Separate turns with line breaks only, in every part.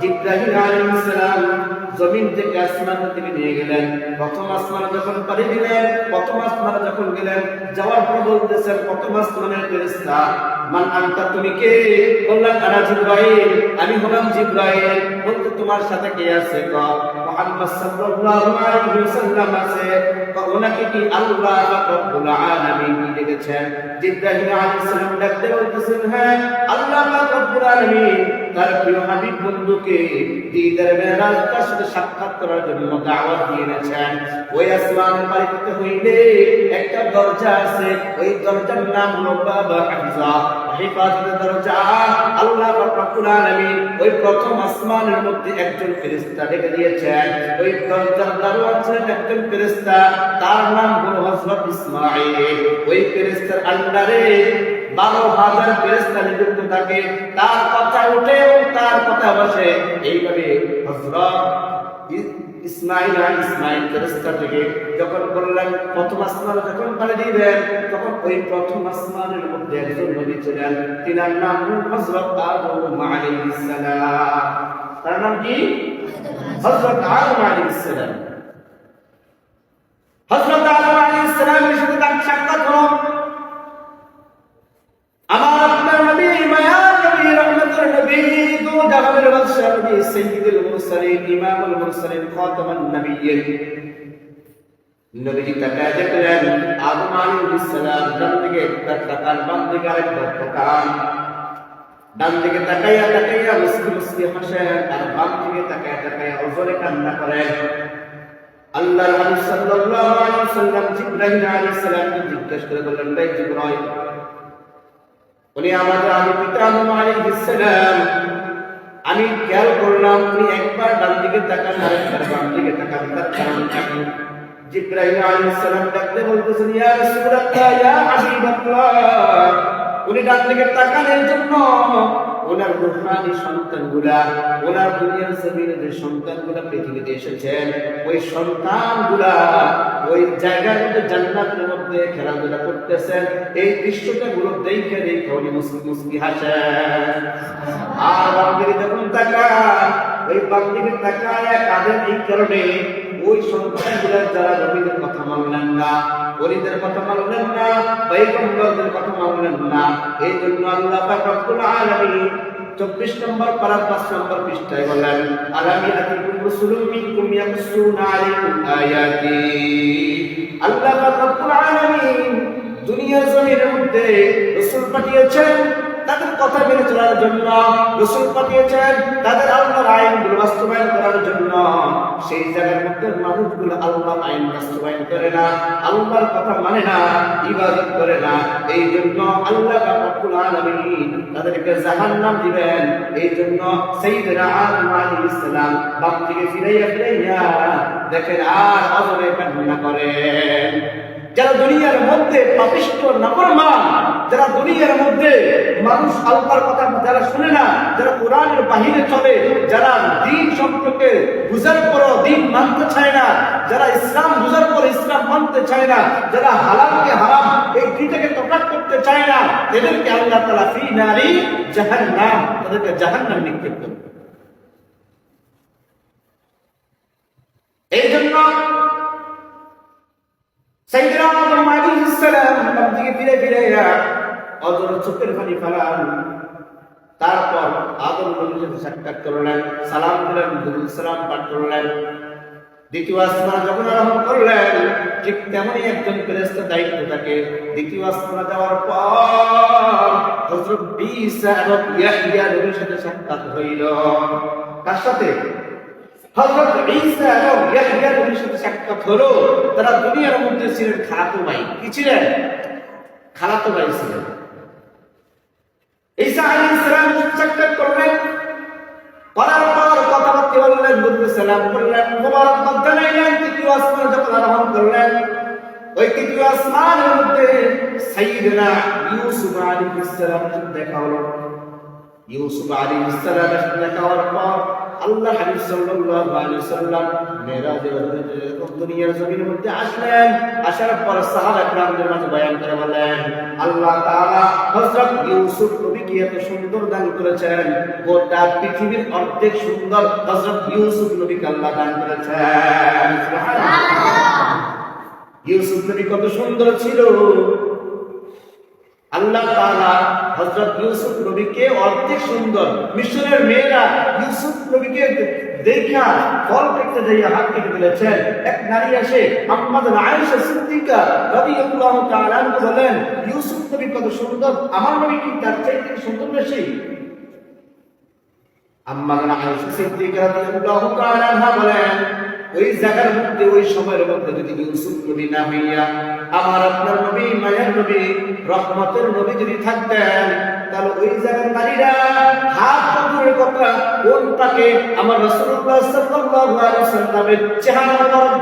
জিবরাইল আলাইহিস সালাম জমিন থেকে আসমানের দিকে নিয়ে গেলেন। প্রথম আসমানে যখন পাড়ি দিলেন, প্রথম আসমানে যখন গেলেন, যাওয়ার পর বলতেছেন প্রথম আসমানের ফেরেশতা, মান আনতা, তুমি কে? বললেন আনা জিবরাইল, আমি হলাম জিবরাইল। বলতে তোমার সাথে কে আছে? মুহাম্মদ সাল্লাল্লাহু আলাইহি ওয়াসাল্লাম আছে। ওনাকে কি আল্লাহ রাব্বুল আলামিন ডেকেছেন? জিবরাইল আলাইহিস সালাম ডাকতে বলতেছেন, হ্যাঁ, আল্লাহ রাব্বুল আলামিন তার প্রিয় হাবিব বন্ধুকে দিদার মেরাজ তার সাথে সাক্ষাৎ করার জন্য দাওয়াত দিয়ে এনেছেন। ওই আসমানের বাড়িতে হইলে একটা দরজা আছে, ওই দরজার নাম হলো বাবা হাফজা, হেফাজতের দরজা। আল্লাহ রাব্বুল আলামিন ওই প্রথম আসমানের মধ্যে একজন ফেরেশতা ডেকে দিয়েছেন। ওই দরজার দারোয়ান ছিলেন একজন ফেরেশতা, তার নাম হলো হযরত ইসমাঈল। ওই ফেরেশতার আন্ডারে 12,000 ফেরেশতা নিযুক্ত থাকে, তার কথা ওঠে এবং তার কথা বসে। এইভাবে হযরত ইসমাঈল ফেরেশতা থেকে যখন বললেন প্রথম আসমানে যখন পাড়ি দিবেন, তখন ওই প্রথম আসমানের মধ্যে একজন নবী ছিলেন, তিনার নাম হযরত আদম আলাইহিস সালাম। তার নাম কি? হযরত আদম আলাইহিস সালাম। হযরত আদম আলাইহিস সালামের সাথে তার সাক্ষাৎ হলো। আমার আপনার নবী, মায়ার নবী, রহমতের নবী, দু জাহানের বাদশা নবী, সাইয়্যিদুল মুরসালিন, ইমামুল মুরসালিন, খাতামুন নবিয়্যিন। নবীজি তাকায় দেখলেন আদম আলাইহিস সালাম ডান দিকে একটা তাকান, বাম দিকে আরেকটা তাকান। ডান দিকে তাকাইয়া তাকাইয়া মুস্কি মুস্কি হাসেন, আর বাম দিকে তাকাইয়া তাকাইয়া ওজরে কান্না করেন। আল্লাহর হাবিব সাল্লাল্লাহু আলাইহি ওয়াসাল্লাম জিবরাইল আলাইহিস সালামকে জিজ্ঞেস করে বললেন, ভাই জিবরাইল, উনি আমাদের আদি পিতা আদম আলাইহিস সালাম, আমি খেয়াল করলাম উনি একবার ডান দিকে তাকান আর একবার বাম দিকে তাকান, তার কারণ কি? জিবরাইল আলাইহিস সালাম ডাকতে বলতেছেন, ইয়া রাসূলুল্লাহ, ইয়া হাবিবাল্লাহ, উনি ডান দিকে তাকান এর জন্য ওনার রূহানি সন্তানগুলা, ওনার দুনিয়ার জমিনে যে সন্তানগুলা পৃথিবীতে এসেছেন, ওই সন্তানগুলা ওই জায়গার মধ্যে জান্নাতের মধ্যে খেলাধুলা করতেছেন। এই দৃশ্যটা গুলো দেখে দেখে উনি মুস্কি মুস্কি হাসেন। আর বাম দিকে যখন তাকান, ওই বাম দিকে তাকায় কাঁদেন এই কারণে, ওই সন্তানগুলার যারা নবীদের কথা মানলেন না, ওলিদের কথা মানলেন না, পয়গম্বরদের কথা মানলেন না, এই জন্য আল্লাহ পাক রব্বুল আলামিন 24 নম্বর পারা 5 নম্বর পৃষ্ঠায় বলেন, আলামি আতিকুম রাসূলুম মিনকুম ইয়াকুসুনা আলাইকুম আয়াতি। আল্লাহ পাক রব্বুল আলামিন দুনিয়ার জমিনের মধ্যে রাসূল পাঠিয়েছেন তাদের কথা মেনে চলার জন্য, রাসূল পাঠিয়েছেন তাদের আল্লাহর আইনগুলো বাস্তবায়ন করার জন্য। সেই জায়গার মধ্যে মানুষগুলো আল্লাহর আইন বাস্তবায়ন করে না, আল্লাহর কথা মানে না, ইবাদত করে না। এই জন্য আল্লাহ রাব্বুল আলামিন তাদেরকে জাহান্নাম দিবেন। এই জন্য সাইয়্যিদনা আদম আলাইহিস সালাম বাপ থেকে ফিরাইয়া দেখেন আর অজরে কান্না করেন। যারা দুনিয়ার মধ্যে পাপিষ্ঠ নাফরমান, যারা দুনিয়ার মধ্যে মানুষ আল্লাহর কথা যারা শুনে না, যারা কোরআনের বাহিরে চলে, যারা দ্বীন সম্পর্কে বুঝার পরও দ্বীন মানতে চায় না, যারা ইসলাম বুঝার পর ইসলাম মানতে চায় না, যারা হালালকে হারাম এই দুইটাকে প্রকাশ করতে চায় না, এদেরকে আল্লাহ তাআলা ফি নারি জাহান্নাম, তাদেরকে জাহান্নামে নিক্ষেপ করবে। এই জন্য সাইয়্যিদনা আদম আলাইহিস সালাম বাম দিকে ফিরে ফিরে অজর চোখের পানি ফেলান। তারপর আদম নবীর সাথে সাক্ষাৎ করলেন, সালাম দিলেন, দুরূদ সালাম পাঠ করলেন। দ্বিতীয় আসমান যখন আরোহণ করলেন, ঠিক তেমনই একজন ফেরেশতার দায়িত্ব থাকে। দ্বিতীয় আসমানে যাওয়ার পর হযরত ঈসা এবং ইয়াহইয়া নবীর সাথে সাক্ষাৎ হইল। কার সাথে? হযরত ঈসা এবং ইয়াহইয়া নবীর সাথে সাক্ষাৎ হলো। তারা দুনিয়ার মধ্যে ছিলেন খালাতো ভাই। কি ছিলেন? খালাতো ভাই ছিলেন। ঈসা আলাইহিস সালাম সাক্ষাৎ করলেন, করার পর কথাবার্তা বললেন, দুরূদ সালাম করলেন, মোবারকবাদ জানাইলেন। তৃতীয় আসমানে যখন আরোহণ করলেন, ওই তৃতীয় আসমানের মধ্যে সাইয়্যিদনা ইউসুফ আলাইহিস সালাম দেখা হলো। ইউসুফ আলাইহিস সালামের সাথে দেখা হওয়ার পর আল্লাহ হাবিব সাল্লাল্লাহু আলাইহি ওয়াসাল্লাম মেরাজের দুনিয়ার জমিনের মধ্যে আসলেন। আসার পর সাহাবা کرامদের মাঝে বয়ান করে বলেন, আল্লাহ তাআলা হযরত ইউসুফ নবীকে কি এত সুন্দর দান করেছেন, গোটা পৃথিবীর অর্ধেক সুন্দর হযরত ইউসুফ নবীকে আল্লাহ দান করেছেন। ইউসুফ নবী কত সুন্দর ছিল, আল্লাহ তাআলা হযরত ইউসুফ নবীকে অর্ধেক সুন্দর। মিশরের মেয়েরা ইউসুফ নবীকে দেখা ফল পেতে যাইয়া হাত কেটে ফেলেছেন। এক নারী আসে আম্মাদের আয়েশা সিদ্দিকা রাদিয়াল্লাহু তাআলা বলেন, ইউসুফ নবী কত সুন্দর, আমার নবী কি তার চাইতে সুন্দর বেশি? আম্মাদের আয়েশা সিদ্দিকা রাদিয়াল্লাহু তাআলা বলেন, ওই জায়গার মধ্যে ওই সময়ের মধ্যে যদি ইউসুফ নবী না হইয়া আমার আপনার নবী মায়ের নবী রহমতের নবী যদি থাকতেন, তাহলে ওই জায়গার নারীরা হাত পাতুরের কথা কোন তাকে আমার রাসূলুল্লাহ সাল্লাল্লাহু আলাইহি ওয়াসাল্লামের চেহারা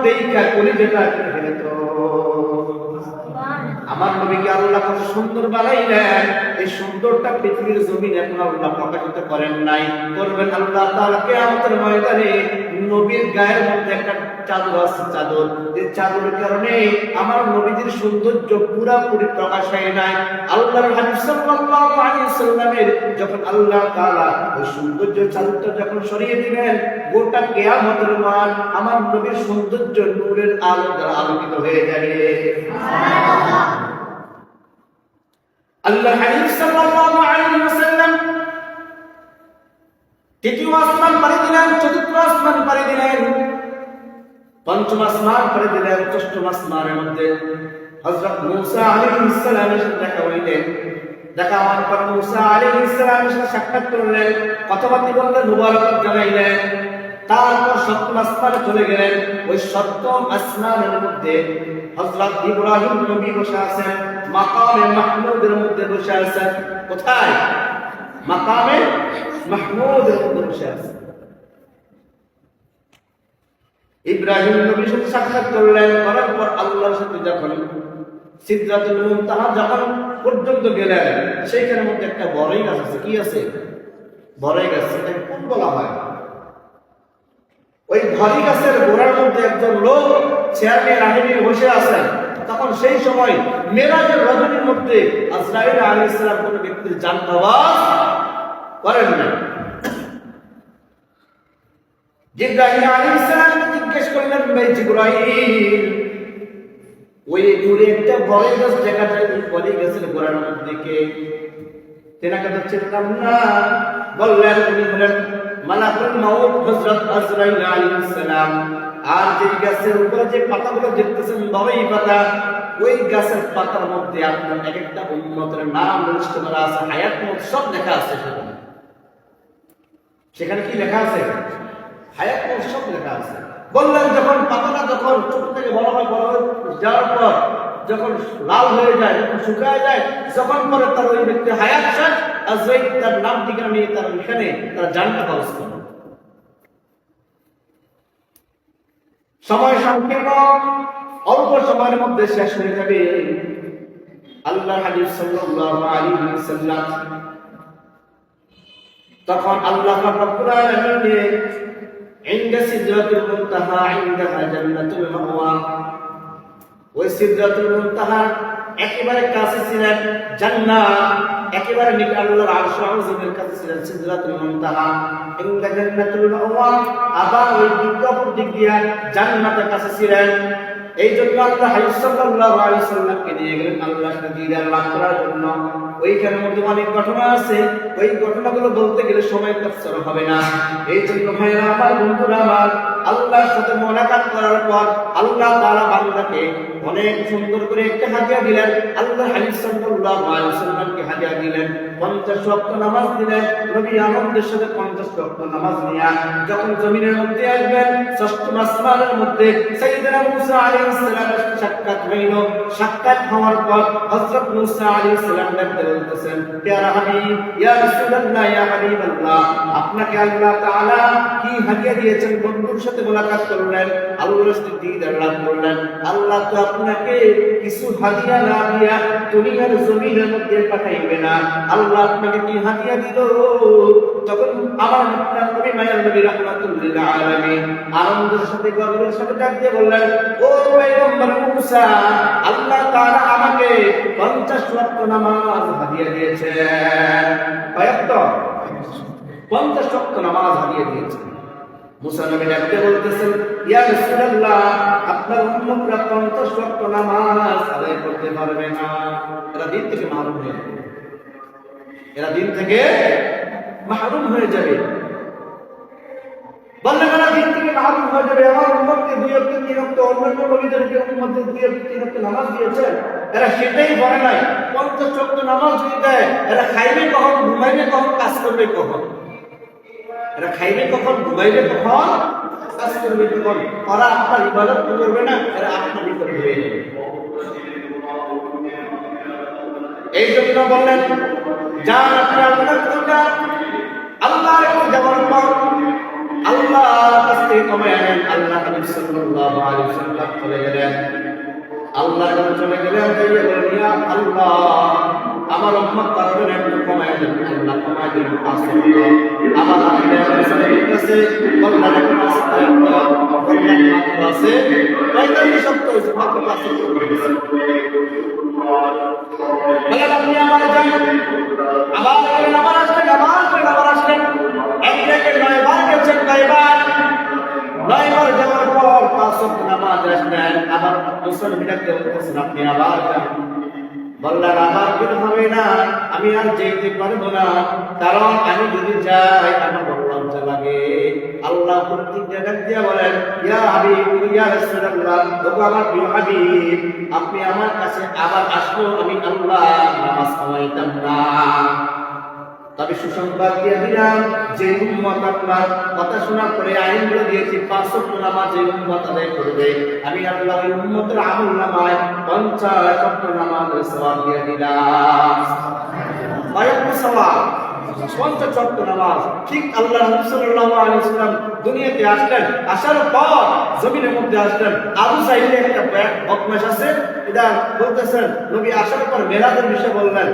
দেখা কলিজাটা কেটে ফেলত। আমার নবীকে আল্লাহ কত সুন্দর বানাইলেন, এই সুন্দরটা পৃথিবীর জমিনে এখন আল্লাহ প্রকাশিত করেন নাই, করবেন আল্লাহ তাআলা কিয়ামতের ময়দানে। নবীর গায়ের মধ্যে একটা চাদর আছে, চাদর, এই চাদরের কারণে আমার নবীদের সৌন্দর্য পুরোপুরি প্রকাশ হয় নাই। আল্লাহর হাবিব সাল্লাল্লাহু আলাইহি ওয়াসাল্লামের যখন আল্লাহ তাআলা ওই সৌন্দর্য চাদরটা যখন সরিয়ে দিবেন, গোটা কিয়ামতের মাঠ আমার নবীর সৌন্দর্য নূরের আলো দ্বারা আলোকিত হয়ে যাবে। সুবহানাল্লাহ। আল্লাহর হাবিব সাল্লাল্লাহু আলাইহি ওয়াসাল্লাম তৃতীয় আসমান পাড়ি দিলেন, চতুর্থ আসমান পাড়ি দিলেন, পঞ্চম আসমান পাড়ি দিলেন, ষষ্ঠ আসমানের মধ্যে হযরত মূসা আলাইহিস সালামের সাথে দেখা হইলেন। দেখা হওয়ার পর মূসা আলাইহিস সালামের সাথে সাক্ষাৎ করলেন, কথাবার্তা বললেন, মুবারকত জানাইলেন। তারপর সপ্তম আসমানে চলে গেলেন। ওই সপ্তম আসমানের মধ্যে হযরত ইব্রাহিম নবী বসে আছেন, মাকামে মাহমুদের মধ্যে বসে আছেন। কোথায়? মাকামে মাহমুদের মধ্যে বসে আছেন। ইব্রাহিম নবীর সাথে সাক্ষাৎ করলেন, করার পর আল্লাহর সাথে যখন সিদরাতুল মুনতাহা যখন পর্যন্ত গেলেন, সেইখানের মধ্যে একটা বড়ই গাছ আছে। কি আছে? বড়ই গাছ। এটা কোন বলা হয়? ওই বড়ই গাছের গোড়ার মধ্যে একজন লোক চেয়ার নিয়ে রাহিনী বসে আছেন। তখন সেই সময় মেরাজের রজনীর মধ্যে আজরাইল আলাইহিস সালাম কোন ব্যক্তির জান নেওয়া করেন না। জিবরাইল আলাইহিস সালাম জিজ্ঞেস করলেন, ভাই জিবরাইল, ওই দূরে একটা বড়ই গাছ দেখা যায়, ওই বড়ই গাছের গোড়ার মধ্যে কে? তেনাকে তো চিনলাম না। বললেন, উনি বলেন মালাকুল মাউত হযরত আজরাইল আলাইহিস সালাম। আর যে গাছের উপরে যে পাতাগুলো দেখতেছেন বড়ই পাতা, ওই গাছের পাতার মধ্যে আপনার এক একটা উম্মতের নাম লিস্ট করা আছে, হায়াত মত সব লেখা আছে। সেখানে কি লেখা আছে? হায়াত মত সব লেখা আছে। বললেন, যখন পাতাটা যখন ছোট থেকে বড় হয়, বড় হয়ে যাওয়ার পর যখন লাল হয়ে যায়, যখন শুকায় যায়, যখন পরে তার ওই ব্যক্তি হায়াত শেষ, আজরাইল তার নাম ঠিকানা নিয়ে তার ওইখানে তার জানটা ব্যবস্থা। সময় সংকীর্ণ, অল্প সময়ের মধ্যে শেষ হয়ে যাবে। আল্লাহর হাবিব সাল্লাল্লাহু আলাইহি ওয়াসাল্লাম তখন আল্লাহ পাক রব্বুল আলামিন ইনদা সিদরাতুল মুনতাহা ইনদাহা জান্নাতুল মাওয়া, ওই সিদরাতুল মুনতাহা একেবারে কাছে ছিলেন জান্নাত, একেবারে নিকট আল্লাহর আরশ আযমের কাছে ছিলেন সিদরাতুল মুনতাহা ইনদা জান্নাতুল মাওয়া। আবার ওই বিজ্ঞাপন দিক দিয়া জান্নাতের কাছে ছিলেন। এই জন্য আল্লাহ হাবিব সাল্লাল্লাহু আলাইহি ওয়াসাল্লামকে নিয়ে গেলেন আল্লাহর সাথে দিদার লাভ করার জন্য। ওইখানের মধ্যে অনেক ঘটনা আছে, ওই ঘটনাগুলো বলতে গেলে সময় কষ্ট হবে না। এই জন্য ভাইরা আমার, বন্ধুরা আমার, আল্লাহর সাথে মুলাকাত করার পর আল্লাহ তাআলা বান্দাকে অনেক সুন্দর করে একটা হাদিয়া দিলেন। আল্লাহ হাবিব সাল্লাল্লাহু আলাইহি ওয়াসাল্লামকে হাদিয়া দিলেন 50 ওয়াক্ত নামাজ দিলেন। নবী আনন্দের সাথে 50 ওয়াক্ত নামাজ নিয়ে যখন জমিনের মধ্যে আসবেন, ষষ্ঠ আসমানের মধ্যে সাইয়েদনা মূসা আলাইহিস সালামের সাক্ষাৎ হইল। সাক্ষাৎ হওয়ার পর হযরত মূসা আলাইহিস সালাম বলতেছেন, প্যারা হাবিব, ইয়া রাসূলুল্লাহ, ইয়া হাবিবাল্লাহ, আপনাকে আল্লাহ তাআলা কি হাদিয়া দিয়েছেন? বন্ধুর সাথে মোলাকাত করলেন, আল্লাহর সাথে দিদার লাভ করলেন। আল্লাহ তো আপনাকে কিছু হাদিয়া না দিয়া দুনিয়ার জমিনের মধ্যে পাঠাইবে না। আল্লাহ আপনাকে কি হাদিয়া দিল? তখন আমার নবী মায়ার নবী রাহমাতুল লিল আলামিন আনন্দের সাথে গর্বের সাথে ডাক দিয়ে বললেন, ও পয়গম্বর মুসা, আল্লাহ তাআলা আমাকে 50 ওয়াক্ত নামাজ হাদিয়া দিয়েছেন। কয়ক্ত? 50 ওয়াক্ত নামাজ হাদিয়া দিয়েছেন। মুসা নবী ডাক দিয়ে বলতেছেন, ইয়া রাসূলুল্লাহ, আপনার উম্মতরা 50 ওয়াক্ত নামাজ আদায় করতে পারবে না। এরা দিন থেকে মাহরুম হয়ে যাবে। এরা দিন থেকে মাহরুম হয়ে যাবে। বললেন এরা দিন থেকে মাহরুম হয়ে যাবে। আমার উম্মতকে 2 ওয়াক্ত 3 ওয়াক্ত অন্যান্য নবীদেরকে উম্মতদের 2 ওয়াক্ত 3 ওয়াক্ত নামাজ দিয়েছে, এরা সেটাই করে নাই। 50 ওয়াক্ত নামাজ যদি দেয়, এরা খাইবে কখন, ঘুমাইবে কখন, কাজ করবে কখন? এরা খাইবে কখন, ঘুমাইবে কখন, কাজ করবে কখন? ওরা আপনার ইবাদত করবে না, এরা আপনার ইবাদত হয়ে যাবে। এই জন্য বললেন, যান আপনার আল্লাহর কাছে যাওয়ার পর আল্লাহর কাছে কমায় আনেন। আল্লাহ নবী সাল্লাল্লাহু আলাইহি ওয়াসাল্লাম চলে গেলেন, আল্লাহর কাছে চলে গেলেন। বললেন, ইয়া আল্লাহ, আমার উম্মত পারবে না, একটু কমায় দেন। আল্লাহ কমায় দিলেন 5 ওয়াক্ত। আমার আল্লাহর কাছে বললেন, এখন আছে মাত্র আছে 45 ওয়াক্ত হয়েছে, মাত্র 5 ওয়াক্ত হয়েছে। বললেন, আপনি আমার যান। আবার বললেন, আবার আসলেন, আবার আসলেন। এক জায়গায় 9 বার গেছেন, 9 বার। 9 বার যাওয়ার পর 5 ওয়াক্ত নামাজ আসলেন। আবার মুসলমান ডাকতে বলতেছেন, আপনি আবার যান। বললেন, আবার বের হবে না, আমি আর যেতে পারবো না, কারণ আমি যদি যাই আমার বড় লজ্জা লাগে। আল্লাহ প্রতিজ্ঞা ডাক দিয়া বলেন, ইয়া হাবিব, ইয়া রাসূলুল্লাহ, ওগো আমার প্রিয় হাবিব, আপনি আমার কাছে আবার আসলো, আমি আল্লাহ নামাজ পড়াইতাম না। তবে সুসংবাদ দিয়ে দিলাম, যে উম্মত আপনার কথা শোনার পরে আইনগুলো দিয়েছি 5 ওয়াক্ত নামাজ যে উম্মত আদায় করবে, আমি আল্লাহ ওই উম্মতের আমলনামায় 50 ওয়াক্ত নামাজের সওয়াব দিয়ে দিলাম। কয়টা সওয়াব? 50 ওয়াক্ত নামাজ। ঠিক আল্লাহ নবী সাল্লাল্লাহু আলাইহি ওয়াসাল্লাম দুনিয়াতে আসলেন, আসার পর জমিনের মধ্যে আসলেন। আবু সাঈদ একটা বদমাশ আছে, এটা বলতেছেন, নবী আসার পর মেরাজের বিষয়ে বললেন,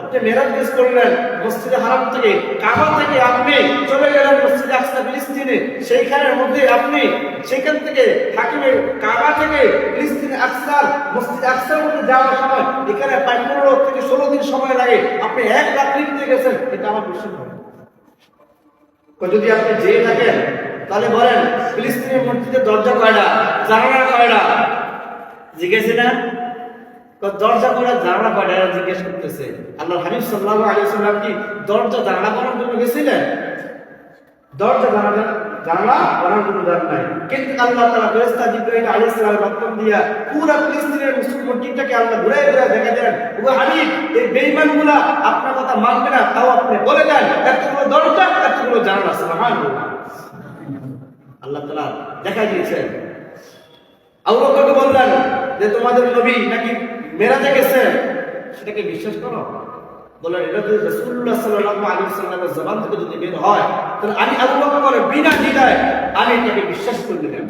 আপনি মেরাজ মিস করলেন, মসজিদে হারাম থেকে, কাবা থেকে আপনি চলে গেলেন মসজিদে আকসা ফিলিস্তিনে। সেইখানের মধ্যে আপনি সেখান থেকে হাকিমের কাবা থেকে ফিলিস্তিনে আকসার মসজিদ আকসার মধ্যে যাওয়ার সময় এখানে 15 থেকে 16 দিন সময় লাগে, আপনি 1 রাত্রিতে গেছেন। এটা আমার বিশ্বাস হয়। যদি আপনি যেয়ে থাকেন তাহলে বলেন, ফিলিস্তিনের মসজিদের দরজা কয়টা, জানালা কয়টা? জিজ্ঞেস না, দরজা কয়টা, জানালা কয়টা? জিজ্ঞেস করতেছে। আল্লাহর হাবিব সাল্লাল্লাহু আলাইহি ওয়াসাল্লাম কি দরজা জানালা করার জন্য গেছিলেন? দরজা জানালা করার জন্য যান নাই। কিন্তু আল্লাহ তাআলা ফেরেশতা জিবরাইল আলাইহিস সালামের মাধ্যমে দিয়া পুরো ফিলিস্তিনের মুসলমানটাকে আল্লাহ ঘুরে ঘুরে দেখা দেন, ও হাবিব, এই বেঈমানগুলা আপনার কথা মানবে না, তাও আপনি বলে দেন এতগুলো দরজা, এতগুলো জানালা। সুবহানাল্লাহ। আল্লাহ তাআলা দেখাই দিয়েছেন। আবু বকরকে বললেন যে তোমাদের নবী নাকি মেরাজে গেছে, সেটাকে বিশ্বাস করো? বললেন, এটা যদি রাসূলুল্লাহ সাল্লাল্লাহু আলাইহি ওয়াসাল্লামের জবান থেকে যদি বের হয়, তাহলে আমি আবু বকর বিনা দ্বিধায় আমি এটাকে বিশ্বাস করে নিলাম।